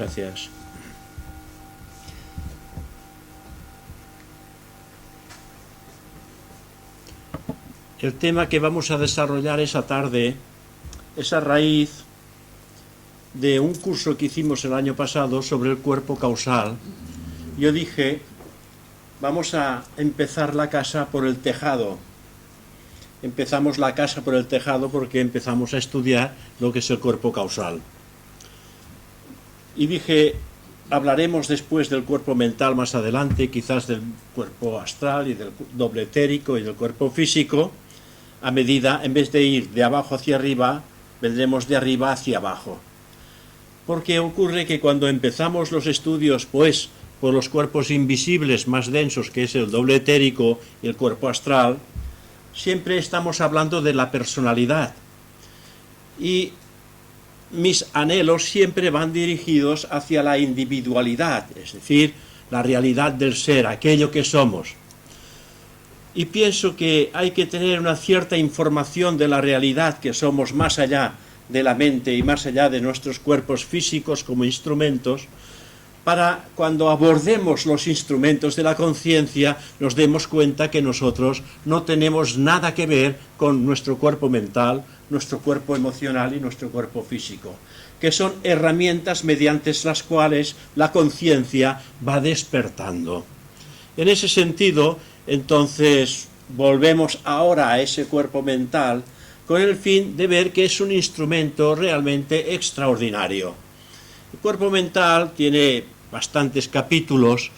Gracias. El tema que vamos a desarrollar esa tarde es a raíz de un curso que hicimos el año pasado sobre el cuerpo causal. Yo dije, vamos a empezar la casa por el tejado. Empezamos la casa por el tejado porque empezamos a estudiar lo que es el cuerpo causal. Y dije, hablaremos después del cuerpo mental más adelante, quizás del cuerpo astral y del doble etérico y del cuerpo físico. A medida, en vez de ir de abajo hacia arriba, vendremos de arriba hacia abajo. Porque ocurre que cuando empezamos los estudios, pues, por los cuerpos invisibles más densos, que es el doble etérico y el cuerpo astral, siempre estamos hablando de la personalidad. Y mis anhelos siempre van dirigidos hacia la individualidad, es decir, la realidad del ser, aquello que somos. Y pienso que hay que tener una cierta información de la realidad que somos más allá de la mente y más allá de nuestros cuerpos físicos como instrumentos, para cuando abordemos los instrumentos de la conciencia nos demos cuenta que nosotros no tenemos nada que ver con nuestro cuerpo mental, nuestro cuerpo emocional y nuestro cuerpo físico, que son herramientas mediante las cuales la conciencia va despertando. En ese sentido, entonces, volvemos ahora a ese cuerpo mental con el fin de ver que es un instrumento realmente extraordinario. El cuerpo mental tiene bastantes capítulos,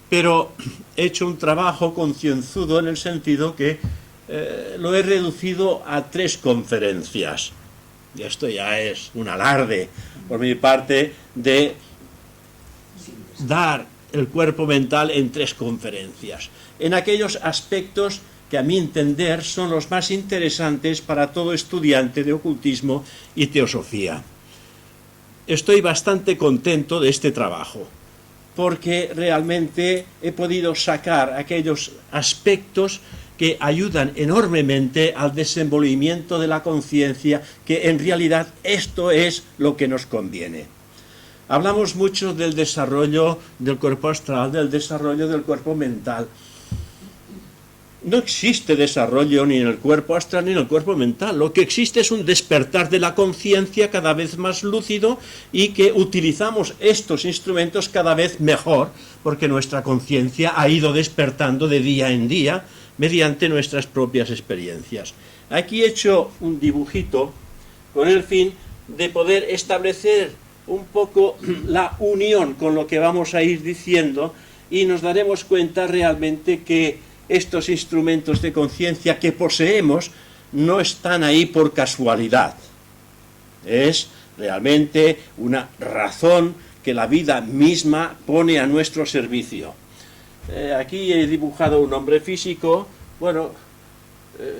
pero he hecho un trabajo concienzudo en el sentido que lo he reducido a 3 conferencias. Y esto ya es un alarde por mi parte de dar el cuerpo mental en 3 conferencias, en aquellos aspectos que a mi entender son los más interesantes para todo estudiante de ocultismo y teosofía. Estoy bastante contento de este trabajo, porque realmente he podido sacar aquellos aspectos que ayudan enormemente al desenvolvimiento de la conciencia, que en realidad esto es lo que nos conviene. Hablamos mucho del desarrollo del cuerpo astral, del desarrollo del cuerpo mental. No existe desarrollo ni en el cuerpo astral ni en el cuerpo mental. Lo que existe es un despertar de la conciencia cada vez más lúcido y que utilizamos estos instrumentos cada vez mejor, porque nuestra conciencia ha ido despertando de día en día mediante nuestras propias experiencias. Aquí he hecho un dibujito con el fin de poder establecer un poco la unión con lo que vamos a ir diciendo y nos daremos cuenta realmente que estos instrumentos de conciencia que poseemos no están ahí por casualidad. Es realmente una razón que la vida misma pone a nuestro servicio. Aquí he dibujado un hombre físico, bueno,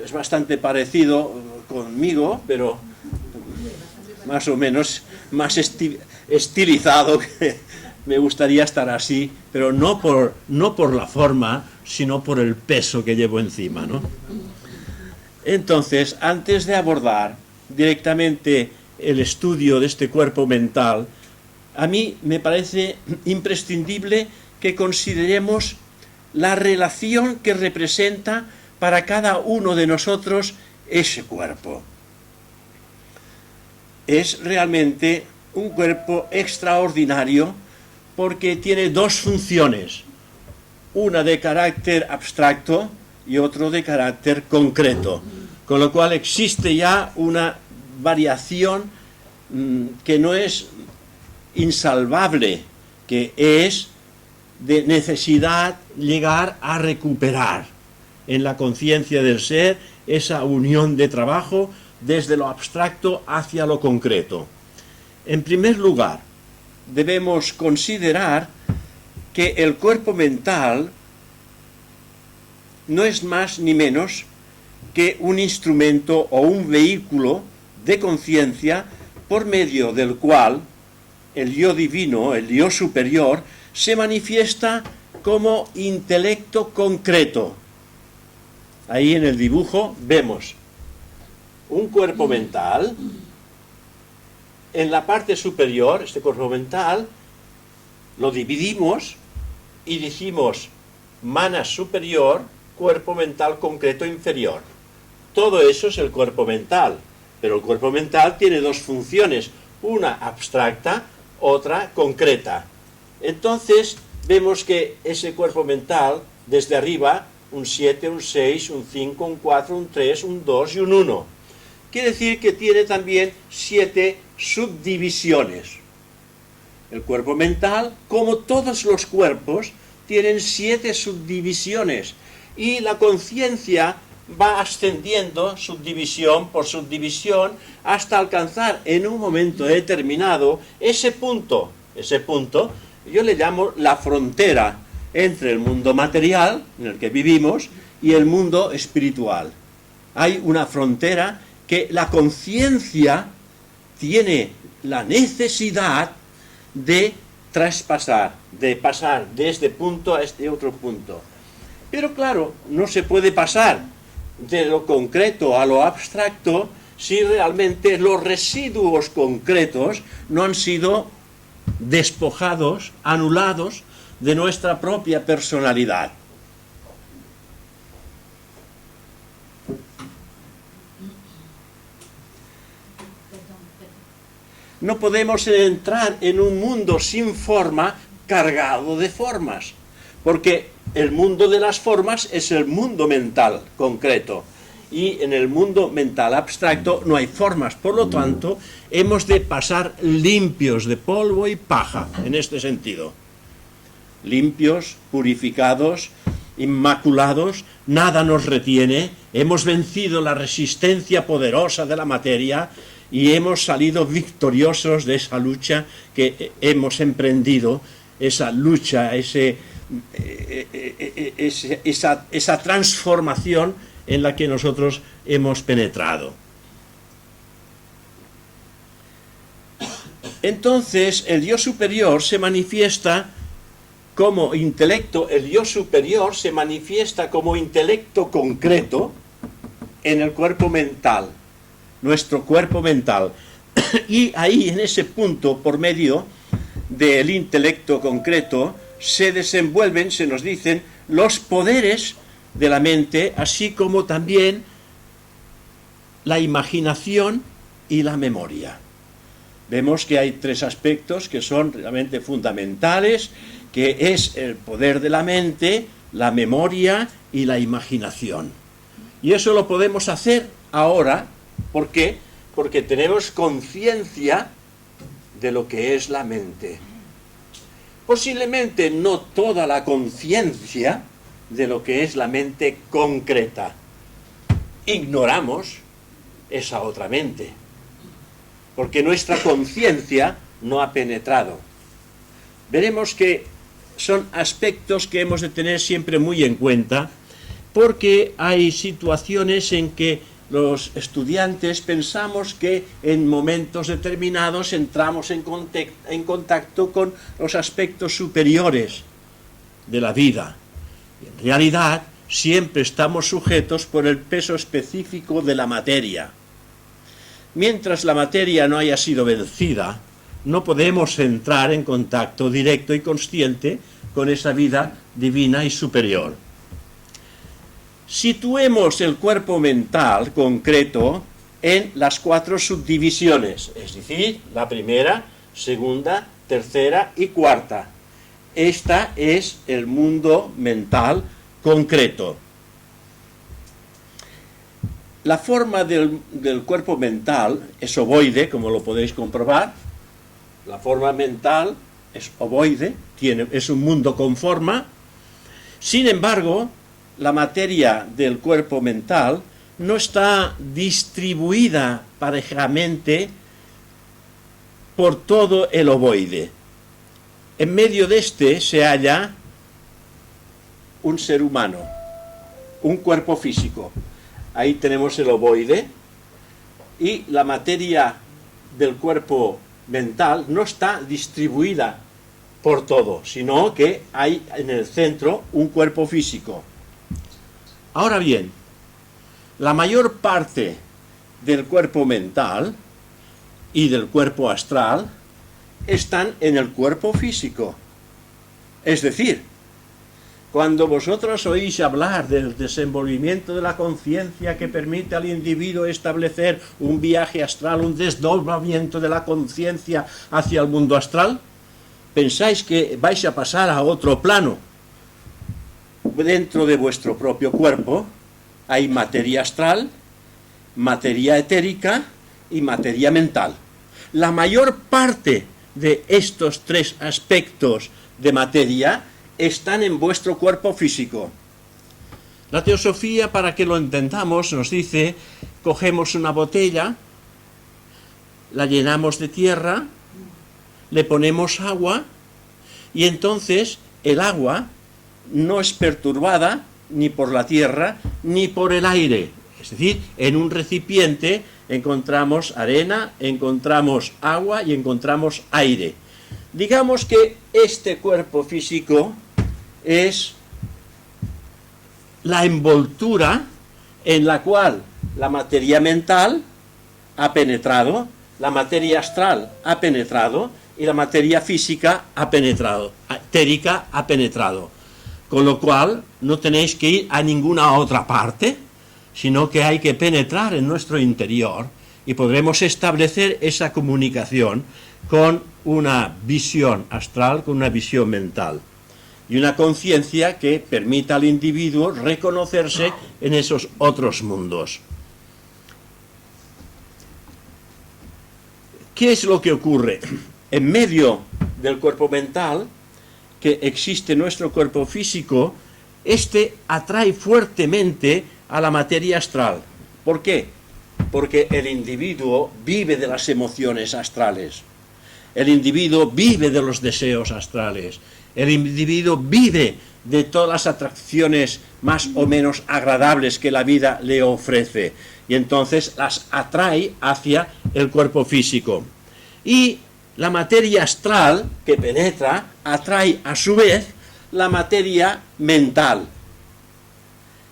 es bastante parecido conmigo, pero más o menos más estilizado. Me gustaría estar así, pero no por la forma, sino por el peso que llevo encima, ¿no? Entonces, antes de abordar directamente el estudio de este cuerpo mental, a mí me parece imprescindible que consideremos la relación que representa para cada uno de nosotros ese cuerpo. Es realmente un cuerpo extraordinario porque tiene 2 funciones, una de carácter abstracto y otro de carácter concreto, con lo cual existe ya una variación que no es insalvable, que es de necesidad llegar a recuperar en la conciencia del ser esa unión de trabajo desde lo abstracto hacia lo concreto. En primer lugar, debemos considerar que el cuerpo mental no es más ni menos que un instrumento o un vehículo de conciencia por medio del cual el yo divino, el yo superior, se manifiesta como intelecto concreto. Ahí en el dibujo vemos un cuerpo mental. En la parte superior, este cuerpo mental lo dividimos y decimos manas superior, cuerpo mental concreto inferior. Todo eso es el cuerpo mental, pero el cuerpo mental tiene dos funciones, una abstracta, otra concreta. Entonces vemos que ese cuerpo mental, desde arriba, un 7, un 6, un 5, un 4, un 3, un 2 y un 1. Quiere decir que tiene también 7 subdivisiones. El cuerpo mental, como todos los cuerpos, tienen 7 subdivisiones. Y la conciencia va ascendiendo subdivisión por subdivisión hasta alcanzar en un momento determinado ese punto. Ese punto yo le llamo la frontera entre el mundo material en el que vivimos y el mundo espiritual. Hay una frontera que la conciencia tiene la necesidad de traspasar, de pasar de este punto a este otro punto. Pero claro, no se puede pasar de lo concreto a lo abstracto si realmente los residuos concretos no han sido despojados, anulados de nuestra propia personalidad. No podemos entrar en un mundo sin forma cargado de formas, porque el mundo de las formas es el mundo mental concreto, y en el mundo mental abstracto no hay formas. Por lo tanto, hemos de pasar limpios de polvo y paja, en este sentido. Limpios, purificados, inmaculados, nada nos retiene, hemos vencido la resistencia poderosa de la materia y hemos salido victoriosos de esa lucha que hemos emprendido, esa lucha, esa transformación en la que nosotros hemos penetrado. Entonces, el yo superior se manifiesta como intelecto, el yo superior se manifiesta como intelecto concreto en el cuerpo mental, nuestro cuerpo mental. Y ahí, en ese punto, por medio del intelecto concreto, se desenvuelven, se nos dicen, los poderes de la mente, así como también la imaginación y la memoria. Vemos que hay 3 aspectos que son realmente fundamentales, que es el poder de la mente, la memoria y la imaginación. Y eso lo podemos hacer ahora. ¿Por qué? Porque tenemos conciencia de lo que es la mente. Posiblemente no toda la conciencia de lo que es la mente concreta. Ignoramos esa otra mente, porque nuestra conciencia no ha penetrado. Veremos que son aspectos que hemos de tener siempre muy en cuenta, porque hay situaciones en que los estudiantes pensamos que en momentos determinados entramos en contacto con los aspectos superiores de la vida. En realidad, siempre estamos sujetos por el peso específico de la materia. Mientras la materia no haya sido vencida, no podemos entrar en contacto directo y consciente con esa vida divina y superior. Situemos el cuerpo mental concreto en las 4 subdivisiones, es decir, la primera, segunda, tercera y cuarta. Esta es el mundo mental concreto. La forma del cuerpo mental es ovoide, como lo podéis comprobar. La forma mental es ovoide, es un mundo con forma. Sin embargo, la materia del cuerpo mental no está distribuida parejamente por todo el ovoide. En medio de este se halla un ser humano, un cuerpo físico. Ahí tenemos el ovoide, y la materia del cuerpo mental no está distribuida por todo, sino que hay en el centro un cuerpo físico. Ahora bien, la mayor parte del cuerpo mental y del cuerpo astral están en el cuerpo físico. Es decir, cuando vosotros oís hablar del desenvolvimiento de la conciencia que permite al individuo establecer un viaje astral, un desdoblamiento de la conciencia hacia el mundo astral, pensáis que vais a pasar a otro plano. Dentro de vuestro propio cuerpo hay materia astral, materia etérica y materia mental. La mayor parte de estos tres aspectos de materia están en vuestro cuerpo físico. La teosofía, para que lo entendamos, nos dice, cogemos una botella, la llenamos de tierra, le ponemos agua, y entonces el agua no es perturbada ni por la tierra ni por el aire. Es decir, en un recipiente encontramos arena, encontramos agua y encontramos aire. Digamos que este cuerpo físico es la envoltura en la cual la materia mental ha penetrado, la materia astral ha penetrado y la materia física ha penetrado, etérica ha penetrado. Con lo cual no tenéis que ir a ninguna otra parte, sino que hay que penetrar en nuestro interior y podremos establecer esa comunicación con una visión astral, con una visión mental y una conciencia que permita al individuo reconocerse en esos otros mundos. ¿Qué es lo que ocurre? En medio del cuerpo mental que existe nuestro cuerpo físico, este atrae fuertemente a la materia astral. ¿Por qué? Porque el individuo vive de las emociones astrales. El individuo vive de los deseos astrales. El individuo vive de todas las atracciones más o menos agradables que la vida le ofrece. Y entonces las atrae hacia el cuerpo físico. Y la materia astral que penetra atrae a su vez la materia mental.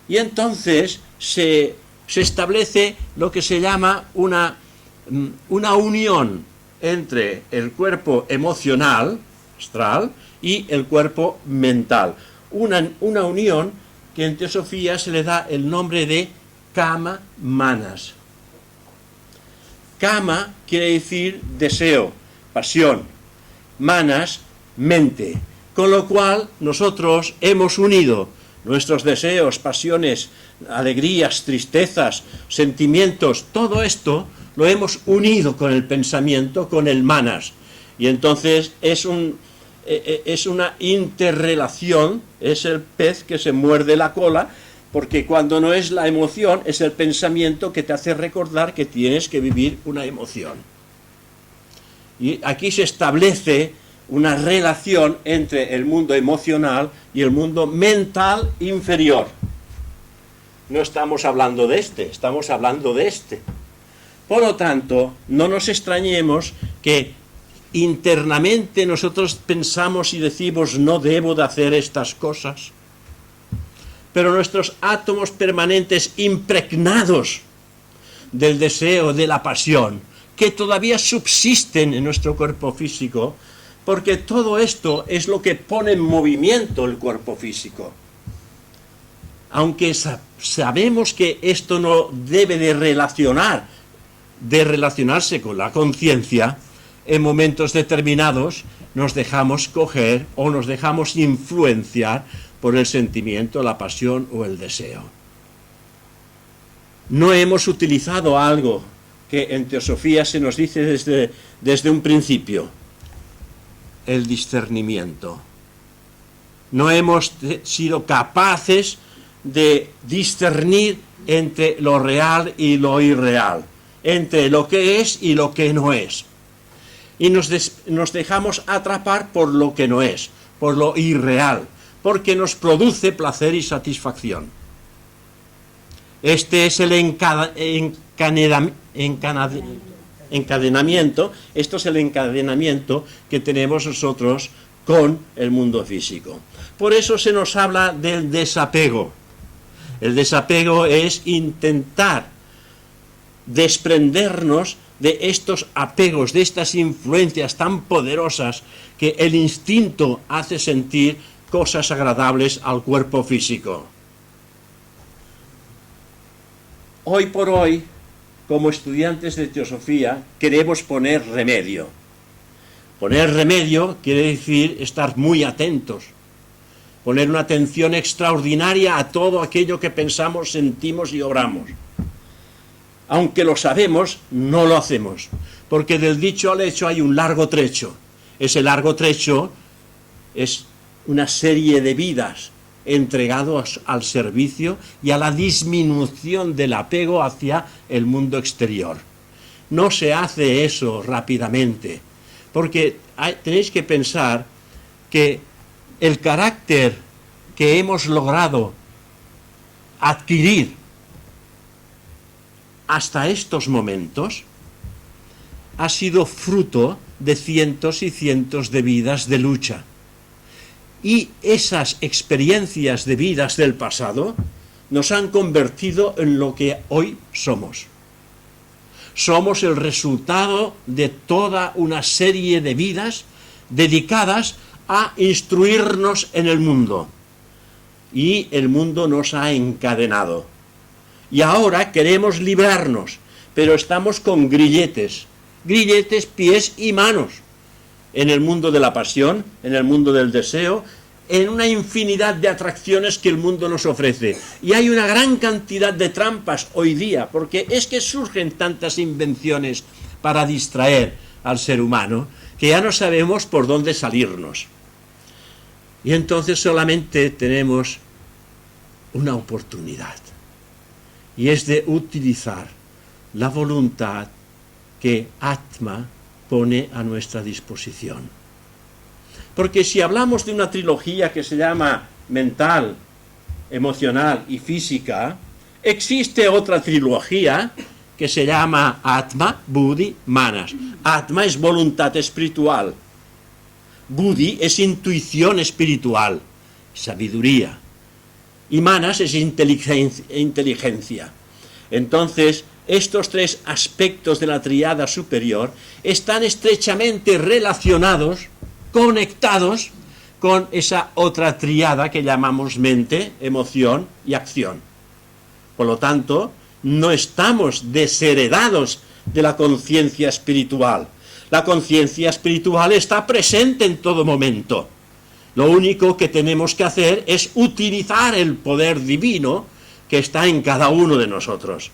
Y entonces se establece lo que se llama una unión entre el cuerpo emocional, astral, y el cuerpo mental. Una unión que en teosofía se le da el nombre de kama manas. Kama quiere decir deseo, pasión, manas, mente. Con lo cual nosotros hemos unido nuestros deseos, pasiones, alegrías, tristezas, sentimientos, todo esto lo hemos unido con el pensamiento, con el manas. Y entonces es una interrelación, es el pez que se muerde la cola, porque cuando no es la emoción, es el pensamiento que te hace recordar que tienes que vivir una emoción. Y aquí se establece una relación entre el mundo emocional y el mundo mental inferior. No estamos hablando de este, estamos hablando de este. Por lo tanto, no nos extrañemos que internamente nosotros pensamos y decimos no debo de hacer estas cosas, pero nuestros átomos permanentes impregnados del deseo, de la pasión, que todavía subsisten en nuestro cuerpo físico, porque todo esto es lo que pone en movimiento el cuerpo físico. Aunque sabemos que esto no debe de relacionarse con la conciencia, en momentos determinados nos dejamos coger o nos dejamos influenciar por el sentimiento, la pasión o el deseo. No hemos utilizado algo que en teosofía se nos dice desde un principio: el discernimiento. No hemos sido capaces de discernir entre lo real y lo irreal, entre lo que es y lo que no es. Y nos dejamos atrapar por lo que no es, por lo irreal, porque nos produce placer y satisfacción. Este es el encadenamiento, esto es el encadenamiento que tenemos nosotros con el mundo físico. Por eso se nos habla del desapego. El desapego es intentar desprendernos de estos apegos, de estas influencias tan poderosas que el instinto hace sentir cosas agradables al cuerpo físico. Hoy por hoy, como estudiantes de teosofía, queremos poner remedio. Poner remedio quiere decir estar muy atentos, poner una atención extraordinaria a todo aquello que pensamos, sentimos y obramos. Aunque lo sabemos, no lo hacemos, porque del dicho al hecho hay un largo trecho. Ese largo trecho es una serie de vidas entregados al servicio y a la disminución del apego hacia el mundo exterior. No se hace eso rápidamente, porque tenéis que pensar que el carácter que hemos logrado adquirir hasta estos momentos ha sido fruto de cientos y cientos de vidas de lucha. Y esas experiencias de vidas del pasado nos han convertido en lo que hoy somos. Somos el resultado de toda una serie de vidas dedicadas a instruirnos en el mundo. Y el mundo nos ha encadenado. Y ahora queremos librarnos, pero estamos con grilletes, pies y manos, en el mundo de la pasión, en el mundo del deseo, en una infinidad de atracciones que el mundo nos ofrece. Y hay una gran cantidad de trampas hoy día, porque es que surgen tantas invenciones para distraer al ser humano, que ya no sabemos por dónde salirnos. Y entonces solamente tenemos una oportunidad, y es de utilizar la voluntad que Atma pone a nuestra disposición. Porque si hablamos de una trilogía que se llama mental, emocional y física, existe otra trilogía que se llama Atma, Buddhi, Manas. Atma es voluntad espiritual, Buddhi es intuición espiritual, sabiduría, y Manas es inteligencia. Entonces, estos tres aspectos de la tríada superior están estrechamente relacionados, conectados con esa otra tríada que llamamos mente, emoción y acción. Por lo tanto, no estamos desheredados de la conciencia espiritual. La conciencia espiritual está presente en todo momento. Lo único que tenemos que hacer es utilizar el poder divino que está en cada uno de nosotros.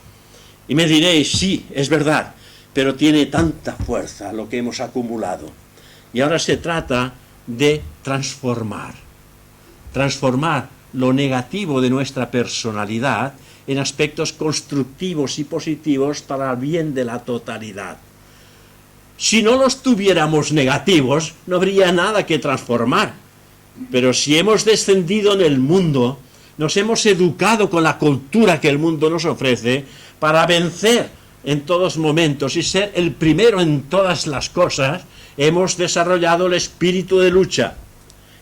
Y me diréis, sí, es verdad, pero tiene tanta fuerza lo que hemos acumulado. Y ahora se trata de transformar lo negativo de nuestra personalidad en aspectos constructivos y positivos para el bien de la totalidad. Si no los tuviéramos negativos, no habría nada que transformar. Pero si hemos descendido en el mundo, nos hemos educado con la cultura que el mundo nos ofrece para vencer en todos momentos y ser el primero en todas las cosas, hemos desarrollado el espíritu de lucha.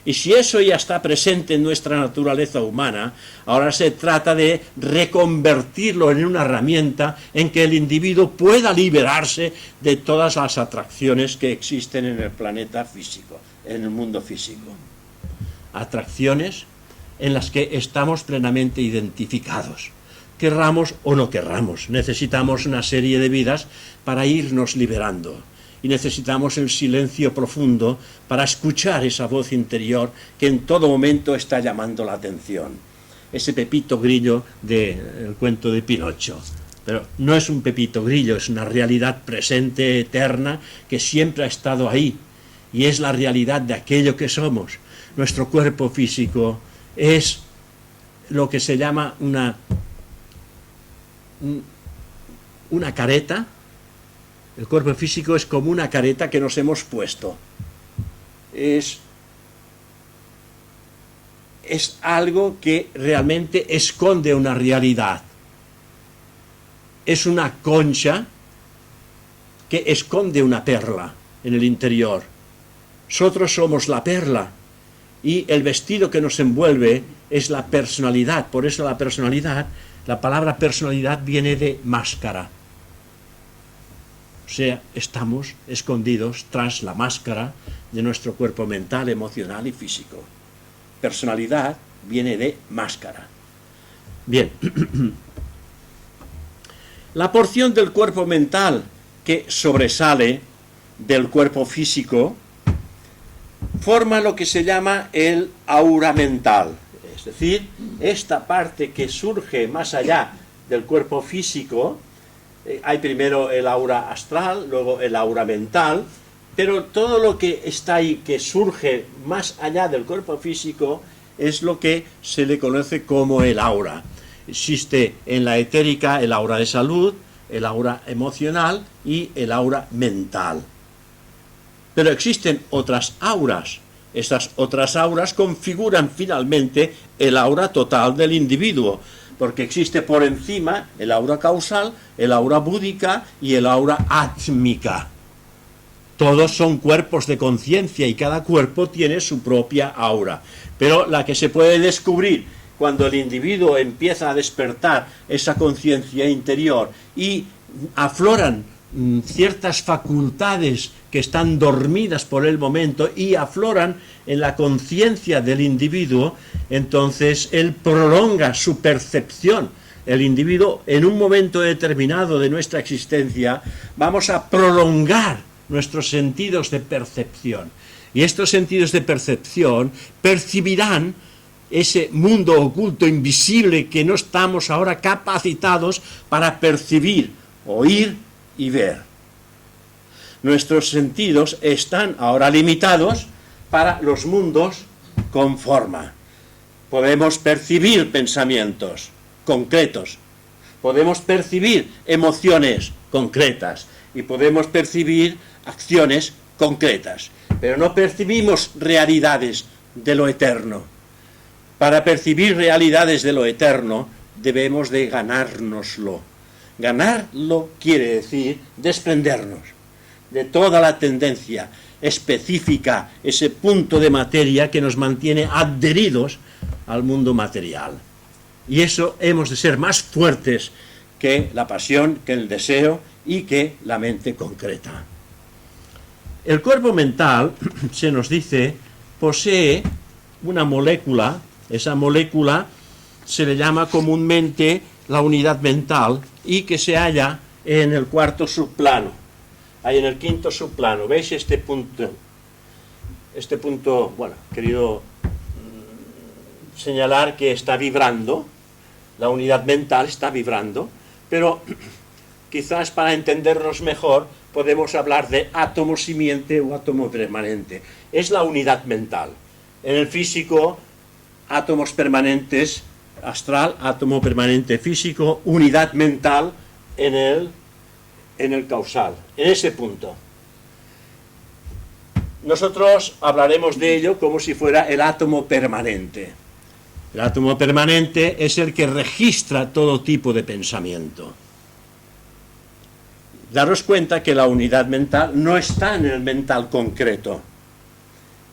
Y si eso ya está presente en nuestra naturaleza humana, ahora se trata de reconvertirlo en una herramienta en que el individuo pueda liberarse de todas las atracciones que existen en el planeta físico, en el mundo físico. Atracciones en las que estamos plenamente identificados. Querramos o no querramos, necesitamos una serie de vidas para irnos liberando. Y necesitamos el silencio profundo para escuchar esa voz interior que en todo momento está llamando la atención. Ese Pepito Grillo del cuento de Pinocho. Pero no es un Pepito Grillo, es una realidad presente, eterna, que siempre ha estado ahí. Y es la realidad de aquello que somos. Nuestro cuerpo físico es lo que se llama una careta. El cuerpo físico es como una careta que nos hemos puesto. Es algo que realmente esconde una realidad. Es una concha que esconde una perla en el interior. Nosotros somos la perla y el vestido que nos envuelve es la personalidad. Por eso la personalidad, la palabra personalidad viene de máscara. sea, estamos escondidos tras la máscara de nuestro cuerpo mental, emocional y físico. Personalidad viene de máscara. Bien, la porción del cuerpo mental que sobresale del cuerpo físico forma lo que se llama el aura mental. Es decir, esta parte que surge más allá del cuerpo físico, hay primero el aura astral, luego el aura mental, pero todo lo que está ahí, que surge más allá del cuerpo físico, es lo que se le conoce como el aura. Existe en la etérica el aura de salud, el aura emocional y el aura mental. Pero existen otras auras. Estas otras auras configuran finalmente el aura total del individuo, porque existe por encima el aura causal, el aura búdica y el aura átmica. Todos son cuerpos de conciencia y cada cuerpo tiene su propia aura. Pero la que se puede descubrir cuando el individuo empieza a despertar esa conciencia interior y afloran ciertas facultades que están dormidas por el momento y afloran en la conciencia del individuo, entonces él prolonga su percepción. El individuo, en un momento determinado de nuestra existencia, vamos a prolongar nuestros sentidos de percepción. Y estos sentidos de percepción percibirán ese mundo oculto, invisible, que no estamos ahora capacitados para percibir, oír y ver. Nuestros sentidos están ahora limitados para los mundos con forma. Podemos percibir pensamientos concretos, podemos percibir emociones concretas y podemos percibir acciones concretas, pero no percibimos realidades de lo eterno. Para percibir realidades de lo eterno debemos de ganárnoslo. Ganarlo quiere decir desprendernos de toda la tendencia específica, ese punto de materia que nos mantiene adheridos al mundo material. Y eso hemos de ser más fuertes que la pasión, que el deseo y que la mente concreta. El cuerpo mental, se nos dice, posee una molécula. Esa molécula se le llama comúnmente la unidad mental y que se halla en el cuarto subplano. Ahí en el quinto subplano, ¿veis este punto? Este punto, bueno, querido señalar que está vibrando, la unidad mental está vibrando, pero quizás para entendernos mejor podemos hablar de átomo simiente o átomo permanente. Es la unidad mental. En el físico, átomos permanentes astral, átomo permanente físico, unidad mental en el causal, en ese punto. Nosotros hablaremos de ello como si fuera el átomo permanente. El átomo permanente es el que registra todo tipo de pensamiento. Daros cuenta que la unidad mental no está en el mental concreto,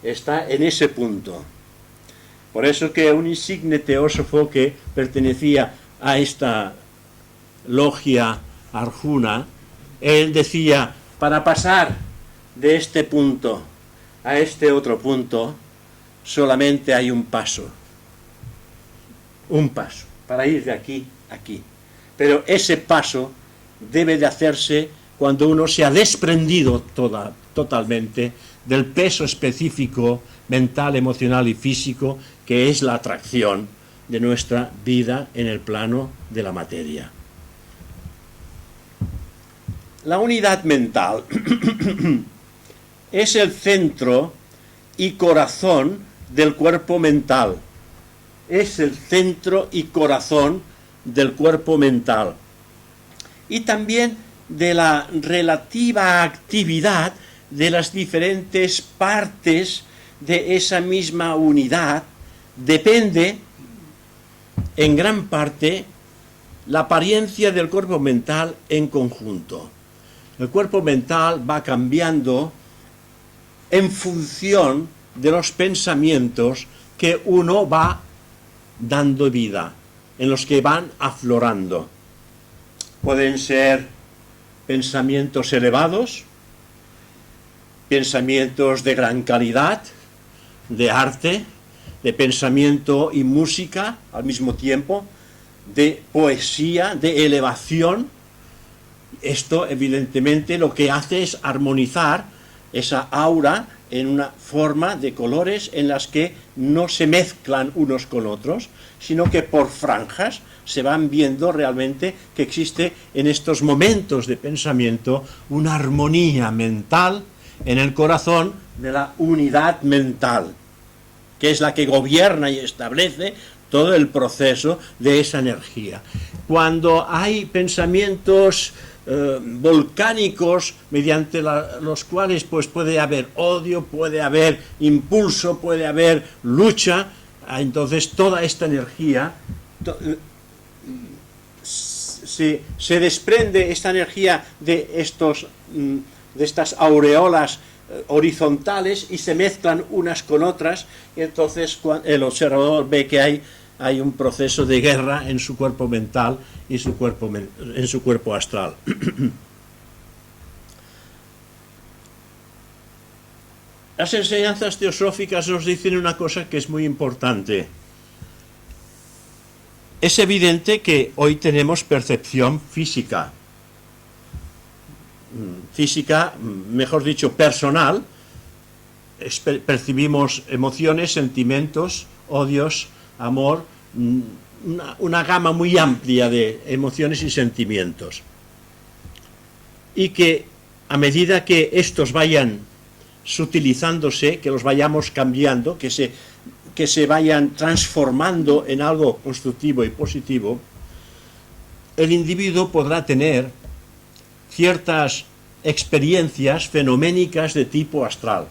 está en ese punto. Por eso que un insigne teósofo que pertenecía a esta logia Arjuna, él decía, para pasar de este punto a este otro punto, solamente hay un paso, para ir de aquí a aquí. Pero ese paso debe de hacerse cuando uno se ha desprendido totalmente del peso específico mental, emocional y físico que es la atracción de nuestra vida en el plano de la materia. La unidad mental es el centro y corazón del cuerpo mental. Es el centro y corazón del cuerpo mental. Y también de la relativa actividad de las diferentes partes de esa misma unidad depende en gran parte la apariencia del cuerpo mental en conjunto. El cuerpo mental va cambiando en función de los pensamientos que uno va dando vida, en los que van aflorando. Pueden ser pensamientos elevados, pensamientos de gran calidad, de arte, de pensamiento y música al mismo tiempo, de poesía, de elevación. Esto evidentemente lo que hace es armonizar esa aura en una forma de colores en las que no se mezclan unos con otros, sino que por franjas se van viendo realmente que existe en estos momentos de pensamiento una armonía mental en el corazón de la unidad mental, que es la que gobierna y establece todo el proceso de esa energía. Cuando hay pensamientos volcánicos mediante los cuales pues puede haber odio, puede haber impulso, puede haber lucha, entonces toda esta energía se desprende, esta energía de estas aureolas horizontales y se mezclan unas con otras, y entonces el observador ve que hay un proceso de guerra en su cuerpo mental y en su cuerpo astral. Las enseñanzas teosóficas nos dicen una cosa que es muy importante. Es evidente que hoy tenemos percepción física, mejor dicho, personal. Percibimos emociones, sentimientos, odios, amor, una gama muy amplia de emociones y sentimientos. Y que a medida que estos vayan sutilizándose, que los vayamos cambiando, que se vayan transformando en algo constructivo y positivo, el individuo podrá tener ciertas experiencias fenoménicas de tipo astral.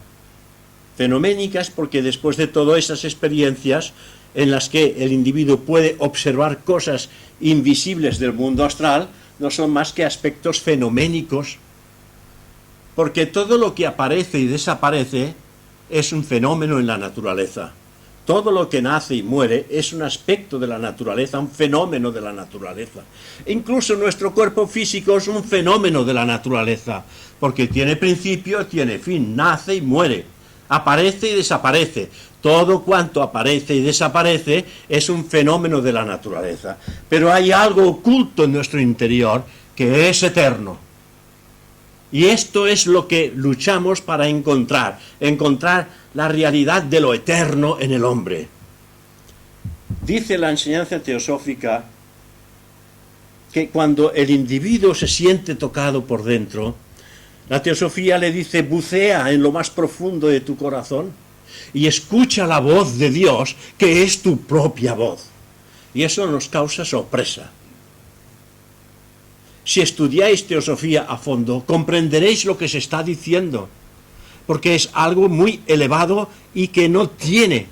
Fenoménicas porque después de todo esas experiencias en las que el individuo puede observar cosas invisibles del mundo astral, no son más que aspectos fenoménicos, porque todo lo que aparece y desaparece es un fenómeno en la naturaleza. Todo lo que nace y muere es un aspecto de la naturaleza, un fenómeno de la naturaleza. Incluso nuestro cuerpo físico es un fenómeno de la naturaleza, porque tiene principio, tiene fin, nace y muere, aparece y desaparece. Todo cuanto aparece y desaparece es un fenómeno de la naturaleza. Pero hay algo oculto en nuestro interior que es eterno. Y esto es lo que luchamos para encontrar la realidad de lo eterno en el hombre. Dice la enseñanza teosófica que cuando el individuo se siente tocado por dentro, la teosofía le dice: bucea en lo más profundo de tu corazón y escucha la voz de Dios, que es tu propia voz. Y eso nos causa sorpresa. Si estudiáis teosofía a fondo, comprenderéis lo que se está diciendo, porque es algo muy elevado y que no tiene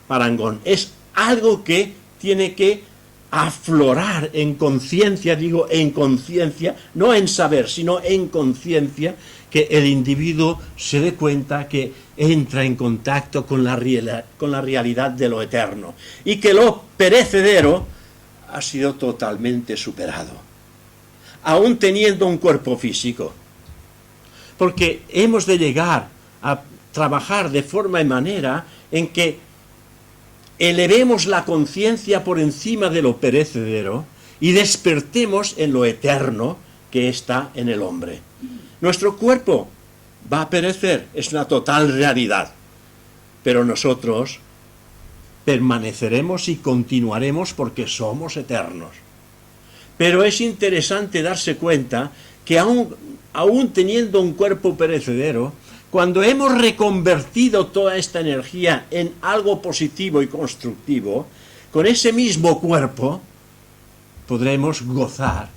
parangón. Es algo que tiene que aflorar en conciencia, digo en conciencia, no en saber, sino en conciencia, que el individuo se dé cuenta que entra en contacto con la realidad de lo eterno y que lo perecedero ha sido totalmente superado, aún teniendo un cuerpo físico, porque hemos de llegar a trabajar de forma y manera en que elevemos la conciencia por encima de lo perecedero y despertemos en lo eterno que está en el hombre. Nuestro cuerpo va a perecer, es una total realidad, pero nosotros permaneceremos y continuaremos porque somos eternos. Pero es interesante darse cuenta que aún teniendo un cuerpo perecedero, cuando hemos reconvertido toda esta energía en algo positivo y constructivo, con ese mismo cuerpo podremos gozar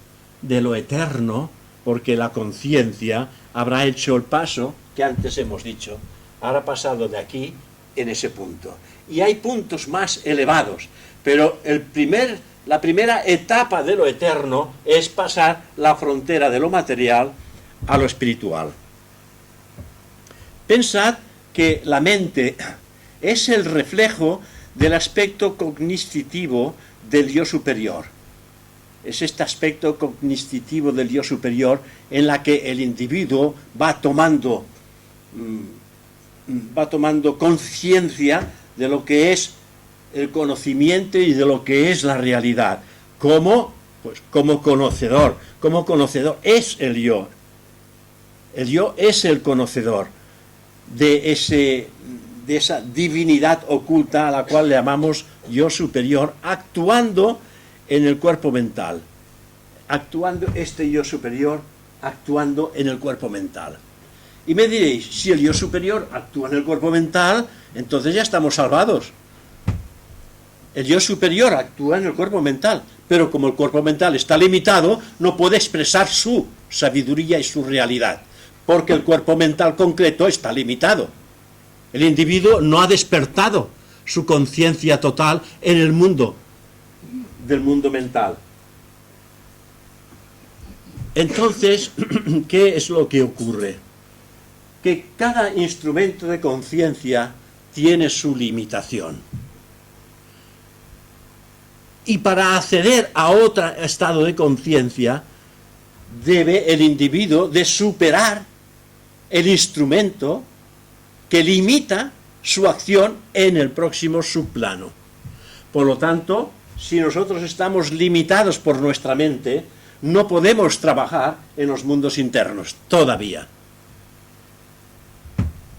de lo eterno, porque la conciencia habrá hecho el paso que antes hemos dicho, habrá pasado de aquí en ese punto. Y hay puntos más elevados, pero la primera etapa de lo eterno es pasar la frontera de lo material a lo espiritual. Pensad que la mente es el reflejo del aspecto cognitivo del yo superior. es este aspecto cognitivo del yo superior en la que el individuo va tomando conciencia de lo que es el conocimiento y de lo que es la realidad. ¿Cómo? Pues como conocedor. Como conocedor es el yo. El yo es el conocedor de esa divinidad oculta a la cual le llamamos yo superior, actuando en el cuerpo mental. Actuando este yo superior, actuando en el cuerpo mental. Y me diréis, si el yo superior actúa en el cuerpo mental, entonces ya estamos salvados. El yo superior actúa en el cuerpo mental, pero como el cuerpo mental está limitado, no puede expresar su sabiduría y su realidad, porque el cuerpo mental concreto está limitado. El individuo no ha despertado su conciencia total en el mundo del mundo mental. Entonces, ¿qué es lo que ocurre? Que cada instrumento de conciencia tiene su limitación. Y para acceder a otro estado de conciencia, debe el individuo de superar el instrumento que limita su acción en el próximo subplano. Por lo tanto, si nosotros estamos limitados por nuestra mente, no podemos trabajar en los mundos internos, todavía.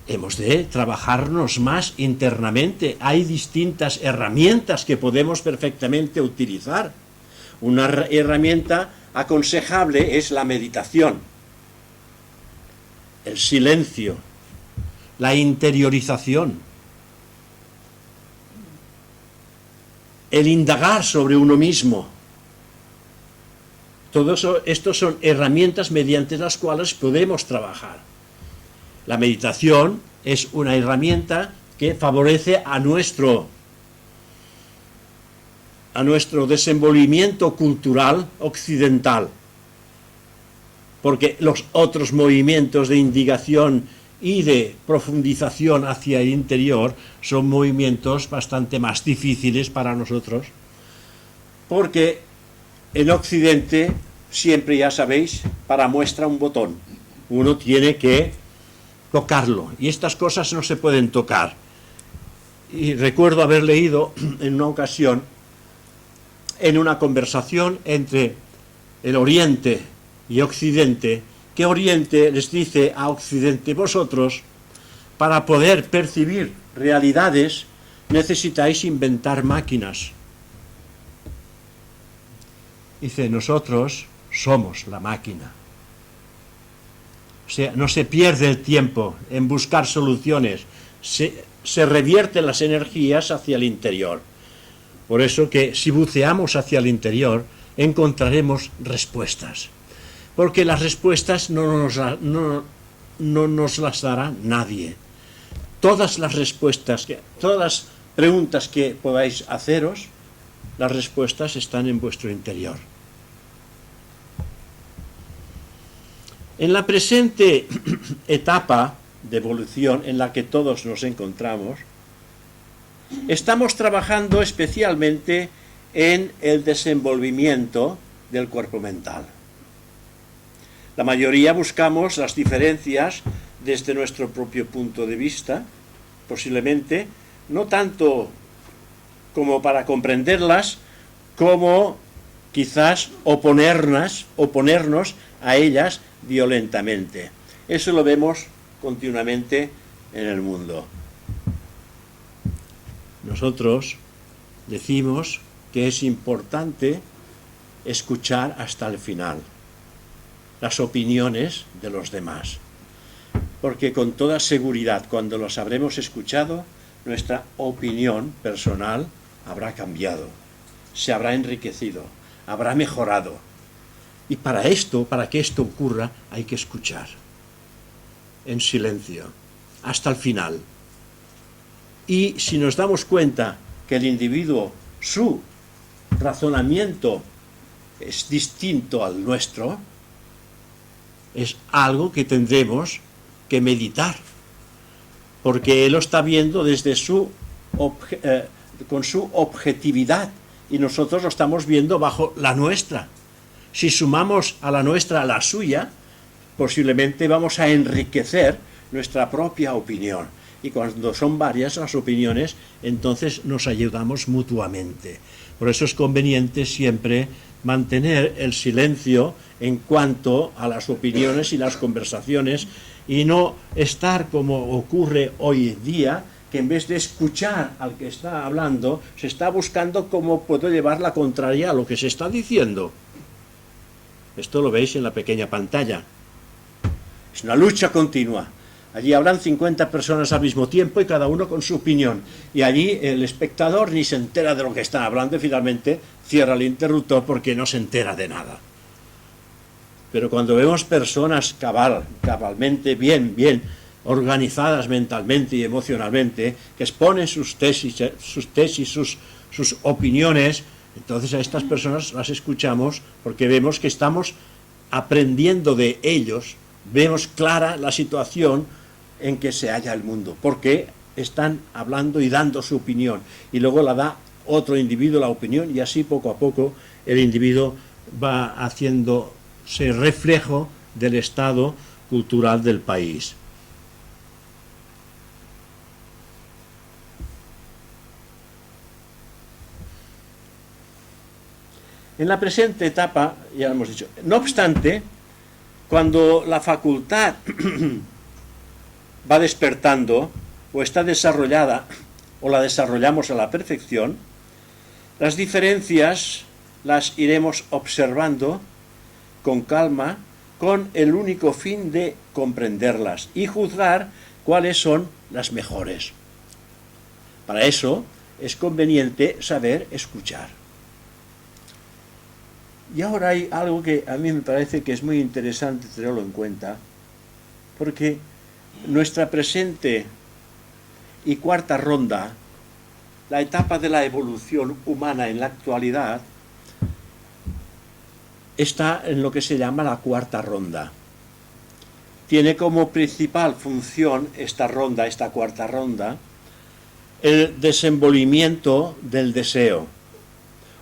Hemos de trabajarnos más internamente. Hay distintas herramientas que podemos perfectamente utilizar. Una herramienta aconsejable es la meditación, el silencio, la interiorización, el indagar sobre uno mismo. Todo eso, estos son herramientas mediante las cuales podemos trabajar. La meditación es una herramienta que favorece a nuestro desenvolvimiento cultural occidental, porque los otros movimientos de indagación y de profundización hacia el interior son movimientos bastante más difíciles para nosotros, porque en Occidente siempre, ya sabéis, para muestra un botón, uno tiene que tocarlo, y estas cosas no se pueden tocar. Y recuerdo haber leído en una ocasión, en una conversación entre el Oriente y Occidente, que Oriente les dice a Occidente: vosotros, para poder percibir realidades, necesitáis inventar máquinas. Dice: nosotros somos la máquina. O sea, no se pierde el tiempo en buscar soluciones, se revierten las energías hacia el interior. Por eso que si buceamos hacia el interior, encontraremos respuestas. Porque las respuestas no nos las dará nadie. Todas las respuestas, todas las preguntas que podáis haceros, las respuestas están en vuestro interior. En la presente etapa de evolución en la que todos nos encontramos, estamos trabajando especialmente en el desenvolvimiento del cuerpo mental. La mayoría buscamos las diferencias desde nuestro propio punto de vista, posiblemente, no tanto como para comprenderlas, como quizás oponernos a ellas violentamente. Eso lo vemos continuamente en el mundo. Nosotros decimos que es importante escuchar hasta el final las opiniones de los demás, porque con toda seguridad, cuando los habremos escuchado, nuestra opinión personal habrá cambiado, se habrá enriquecido, habrá mejorado. Y para que esto ocurra, hay que escuchar en silencio hasta el final. Y si nos damos cuenta que el individuo, su razonamiento es distinto al nuestro, es algo que tendremos que meditar, porque él lo está viendo desde con su objetividad, y nosotros lo estamos viendo bajo la nuestra. Si sumamos a la nuestra la suya, posiblemente vamos a enriquecer nuestra propia opinión. Y cuando son varias las opiniones, entonces nos ayudamos mutuamente. Por eso es conveniente siempre mantener el silencio en cuanto a las opiniones y las conversaciones, y no estar como ocurre hoy en día, que en vez de escuchar al que está hablando, se está buscando cómo puedo llevar la contraria a lo que se está diciendo. Esto lo veis en la pequeña pantalla. Es una lucha continua. Allí habrán 50 personas al mismo tiempo y cada uno con su opinión. Y allí el espectador ni se entera de lo que están hablando y finalmente cierra el interruptor porque no se entera de nada. Pero cuando vemos personas cabalmente bien organizadas mentalmente y emocionalmente, que exponen sus tesis, sus opiniones, entonces a estas personas las escuchamos porque vemos que estamos aprendiendo de ellos, vemos clara la situación en que se halla el mundo, porque están hablando y dando su opinión, y luego la da otro individuo la opinión, y así poco a poco el individuo va haciéndose reflejo del estado cultural del país. En la presente etapa, ya lo hemos dicho, no obstante, cuando la facultad va despertando o está desarrollada o la desarrollamos a la perfección, las diferencias las iremos observando con calma, con el único fin de comprenderlas y juzgar cuáles son las mejores. Para eso es conveniente saber escuchar. Y ahora hay algo que a mí me parece que es muy interesante tenerlo en cuenta, porque nuestra presente y cuarta ronda, la etapa de la evolución humana en la actualidad, está en lo que se llama la cuarta ronda. Tiene como principal función esta cuarta ronda, el desenvolvimiento del deseo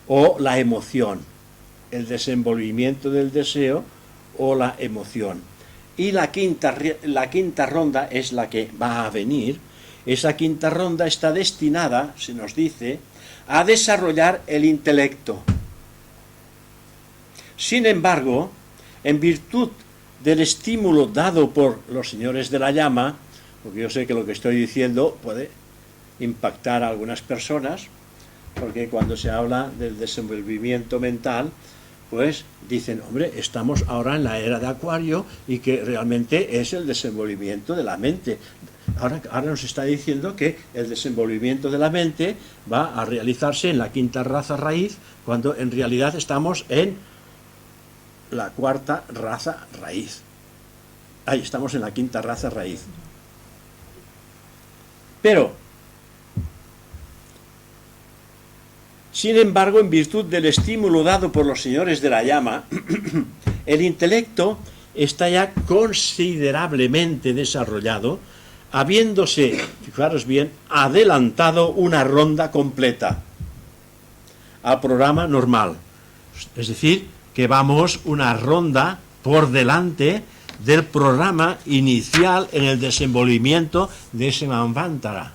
o la emoción. El desenvolvimiento del deseo o la emoción. Y la quinta ronda es la que va a venir. Esa quinta ronda está destinada, se nos dice, a desarrollar el intelecto. Sin embargo, en virtud del estímulo dado por los señores de la llama, porque yo sé que lo que estoy diciendo puede impactar a algunas personas, porque cuando se habla del desenvolvimiento mental, pues dicen, hombre, estamos ahora en la era de Acuario y que realmente es el desenvolvimiento de la mente. Ahora nos está diciendo que el desenvolvimiento de la mente va a realizarse en la quinta raza raíz, cuando en realidad estamos en la cuarta raza raíz. Ahí estamos en la quinta raza raíz. Pero sin embargo, en virtud del estímulo dado por los señores de la llama, el intelecto está ya considerablemente desarrollado, habiéndose, fijaros bien, adelantado una ronda completa al programa normal. Es decir, que vamos una ronda por delante del programa inicial en el desenvolvimiento de ese Manvantara.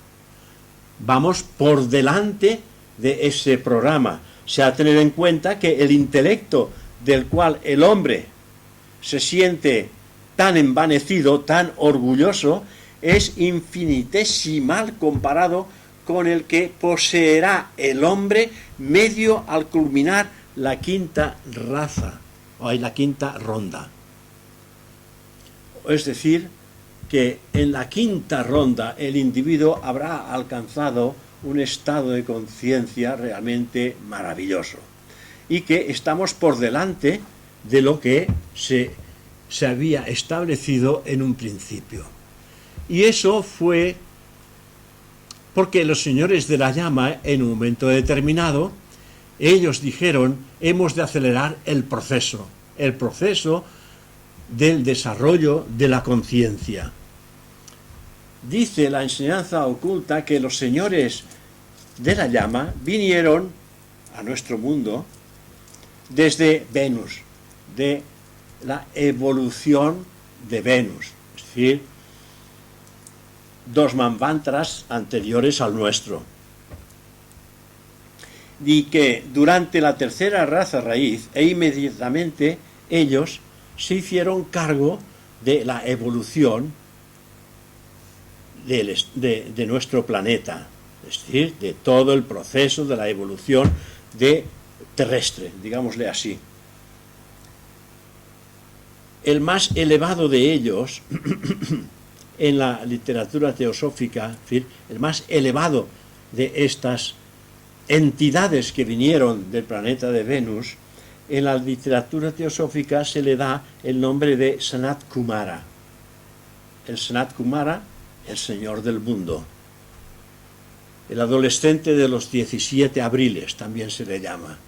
Vamos por delante de ese programa. Se ha de tener en cuenta que el intelecto del cual el hombre se siente tan envanecido, tan orgulloso, es infinitesimal comparado con el que poseerá el hombre medio al culminar la quinta raza, o la quinta ronda. Es decir, que en la quinta ronda el individuo habrá alcanzado un estado de conciencia realmente maravilloso y que estamos por delante de lo que se había establecido en un principio. Y eso fue porque los señores de la llama, en un momento determinado, ellos dijeron, hemos de acelerar el proceso del desarrollo de la conciencia. Dice la enseñanza oculta que los señores de la llama vinieron a nuestro mundo desde Venus, de la evolución de Venus, es decir, 2 manvantras anteriores al nuestro. Y que durante la tercera raza raíz e inmediatamente ellos se hicieron cargo de la evolución de nuestro planeta, es decir, de todo el proceso de la evolución terrestre, digámosle así. El más elevado de ellos, en la literatura teosófica, es decir, el más elevado de estas entidades que vinieron del planeta de Venus, en la literatura teosófica se le da el nombre de Sanat Kumara. El Sanat Kumara, el Señor del Mundo. El adolescente de los 17 abriles también se le llama,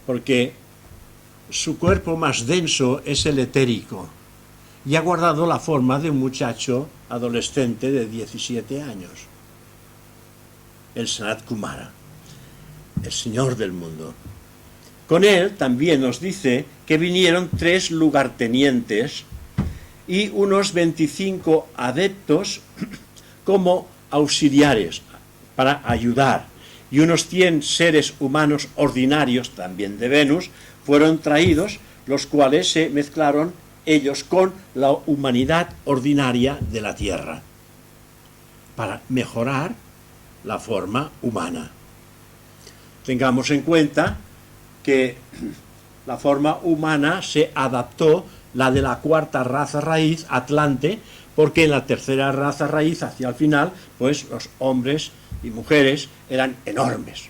porque su cuerpo más denso es el etérico y ha guardado la forma de un muchacho adolescente de 17 años. El Sanat Kumara, el Señor del Mundo. Con él también nos dice que vinieron 3 lugartenientes y unos 25 adeptos como auxiliares para ayudar, y unos 100 seres humanos ordinarios, también de Venus, fueron traídos, los cuales se mezclaron ellos con la humanidad ordinaria de la Tierra, para mejorar la forma humana. Tengamos en cuenta que la forma humana se adaptó, la de la 4ª raza raíz, Atlante, porque en la 3ª raza raíz, hacia el final, pues los hombres y mujeres eran enormes.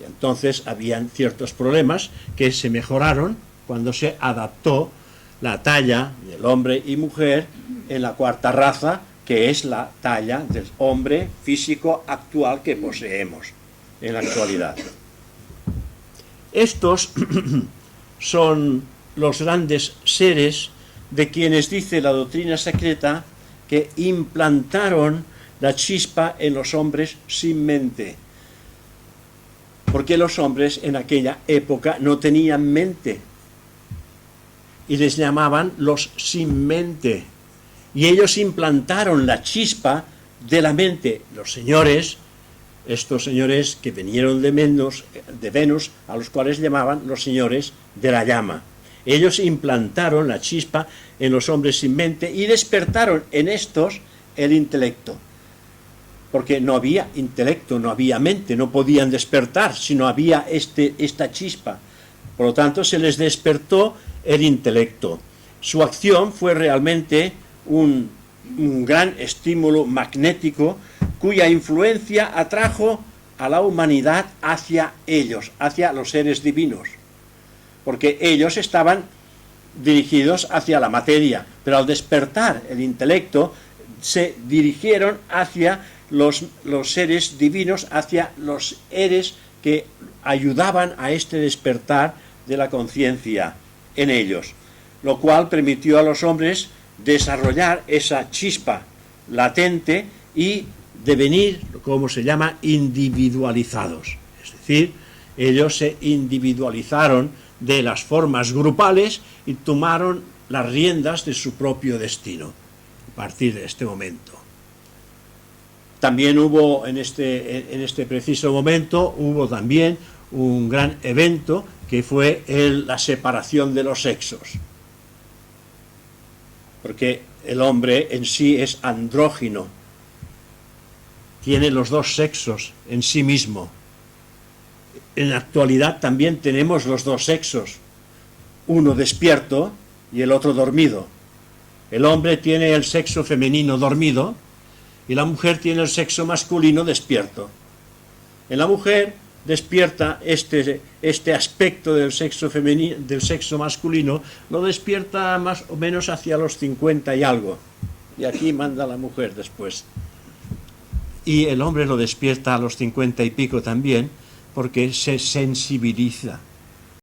Y entonces habían ciertos problemas que se mejoraron cuando se adaptó la talla del hombre y mujer en la 4ª raza, que es la talla del hombre físico actual que poseemos en la actualidad. Estos son los grandes seres de quienes dice la doctrina secreta que implantaron la chispa en los hombres sin mente, porque los hombres en aquella época no tenían mente y les llamaban los sin mente, y ellos implantaron la chispa de la mente. Los señores, estos señores que vinieron de Venus, a los cuales llamaban los señores de la llama. Ellos implantaron la chispa en los hombres sin mente y despertaron en estos el intelecto. Porque no había intelecto, no había mente, no podían despertar si no había esta chispa. Por lo tanto, se les despertó el intelecto. Su acción fue realmente un gran estímulo magnético cuya influencia atrajo a la humanidad hacia ellos, hacia los seres divinos. Porque ellos estaban dirigidos hacia la materia, pero al despertar el intelecto se dirigieron hacia los seres divinos, hacia los seres que ayudaban a este despertar de la conciencia en ellos, lo cual permitió a los hombres desarrollar esa chispa latente y devenir, como se llama, individualizados. Es decir, ellos se individualizaron de las formas grupales y tomaron las riendas de su propio destino a partir de este momento. También hubo en este preciso momento hubo también un gran evento que fue la separación de los sexos, porque el hombre en sí es andrógino, tiene los 2 sexos en sí mismo. En la actualidad también tenemos los 2 sexos, uno despierto y el otro dormido. El hombre tiene el sexo femenino dormido y la mujer tiene el sexo masculino despierto. En la mujer despierta este aspecto del sexo femenino, del sexo masculino, lo despierta más o menos hacia los 50 y algo. Y aquí manda la mujer después. Y el hombre lo despierta a los 50 y pico también, porque se sensibiliza